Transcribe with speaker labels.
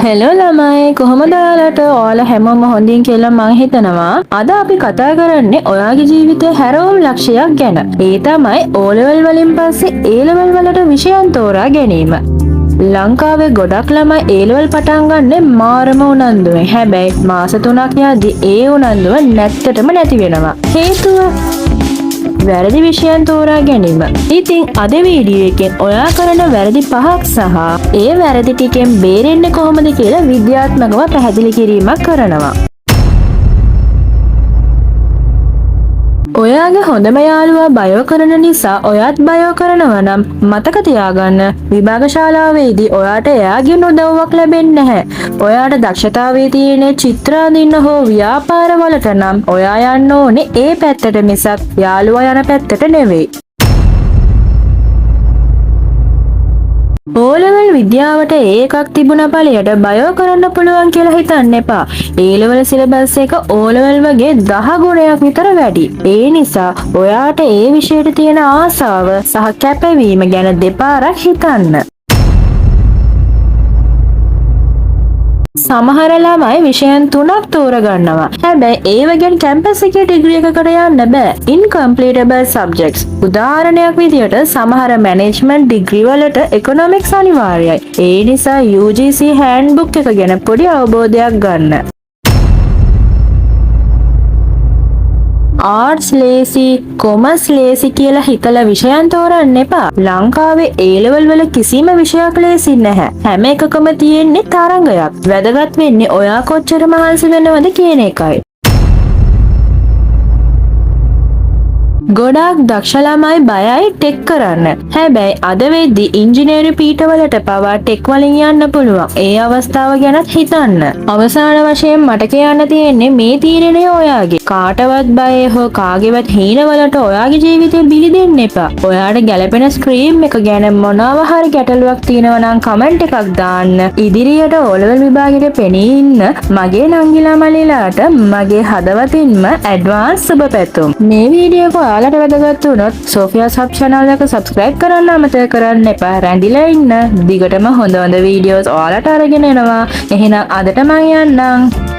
Speaker 1: Hello ළමයි කොහොමද ඔයාලට ඔයාලා හැමෝම හොඳින් කියලා මං හිතනවා. අද අපි කතා කරන්නේ ඔයාගේ ජීවිතයේ හැරවුම් ලක්ෂයක් ගැන. ඒ තමයි O level වලින් පස්සේ A level වලට විෂයන් තෝරා ගැනීම. ලංකාවේ ගොඩක් ළමයි A level පටන් ගන්නේ මාරම උනන්දුවෙන්. හැබැයි මාස 3ක් යද්දි ඒ උනන්දුව නැත්තටම නැති වෙනවා. හේතුව වැරදි විෂයන් තෝරා ගැනීම. ඉතින් අද වීඩියෝ එකෙන් ඔයා කරන වැරදි 5ක් සහ ඒ වැරදි ටිකෙන් බේරෙන්න කොහොමද කියලා විද්‍යාත්මකව පැහැදිලි කිරීමක් කරනවා. ඔයාගේ හොඳම යාළුවා බයෝ කරන නිසා ඔයාත් බයෝ කරනවා නම් මතක තියාගන්න විභාග ශාලාවේදී ඔයාට එයාගෙන් උදව්වක් ලැබෙන්නේ නැහැ. ඔයාට දක්ෂතාවයේ තියෙන චිත්‍ර අඳින්න හෝ ව්‍යාපාර වලට නම් ඔයා යන්න ඕනේ ඒ පැත්තට මිසක් යාළුවා යන පැත්තට නෙවෙයි. O level විද්‍යාවට එකක් තිබුණ ඵලයට බයෝ කරන්න පුළුවන් කියලා හිතන්න එපා. A level සිලබස් එක O level වගේ 10 ගුණයක් විතර වැඩි. ඒ නිසා ඔයාට ඒ විෂයට තියෙන ආසාව සහ කැපවීම ගැන දෙපාරක් හිතන්න. සමහර ළමයි විෂයන් 3ක් තෝරගන්නවා. හැබැයි ඒව ගැන කැම්පස් එකේ ඩිග්‍රී එකකට යන්න බෑ. Incompletable subjects. උදාහරණයක් විදියට සමහර මැනේජ්මන්ට් ඩිග්‍රී වලට ඉකොනොමික්ස් අනිවාර්යයි. ඒ නිසා UGC handbook එක ගැන පොඩි අවබෝධයක් ගන්න. ආර්ට්ස් ලේසි, කොමර්ස් ලේසි කියලා හිතලා විෂයන් තෝරන්න එපා. ලංකාවේ A level වල කිසිම විෂයක් ලේසි නැහැ. හැම එකකම තියෙන්නේ තරංගයක්. වැදගත් වෙන්නේ ඔයා කොච්චර මහන්සි වෙනවද කියන එකයි. ගොඩාක් දක්ෂ ළමයි බයයි ටෙක් කරන්න. හැබැයි අද වෙද්දි ඉංජිනේරු පීඨවලට පවා ටෙක් වලින් යන්න පුළුවන්. ඒ අවස්ථාව ගැනත් හිතන්න. අවසාන වශයෙන් මට කියන්න තියෙන්නේ මේ තීරණය ඔයාගේ. කාටවත් බයේ හෝ කාගේවත් හීනවලට ඔයාගේ ජීවිතේ බිලි දෙන්න එපා. ඔයාට ගැළපෙන ස්ට්‍රීම් එක ගැන මොනවා හරි ගැටලුවක් තියෙනවා නම් කමෙන්ට් එකක් දාන්න. ඉදිරියට O level විභාගෙට පෙනී ඉන්න මගේ නංගිලා මල්ලිලාට මගේ හදවතින්ම ඇඩ්වාන්ස් සුබ පැතුම්. මේ වීඩියෝ එක ඔයාලට වැදගත් වුණොත් සෝෆියා සබ් channel එක subscribe කරන්න අමතක කරන්න එපා. රැඳිලා ඉන්න. දිගටම හොඳ හොඳ වීඩියෝස් ඔයාලට අරගෙන එනවා. එහෙනම් අදට මං යන්නම්.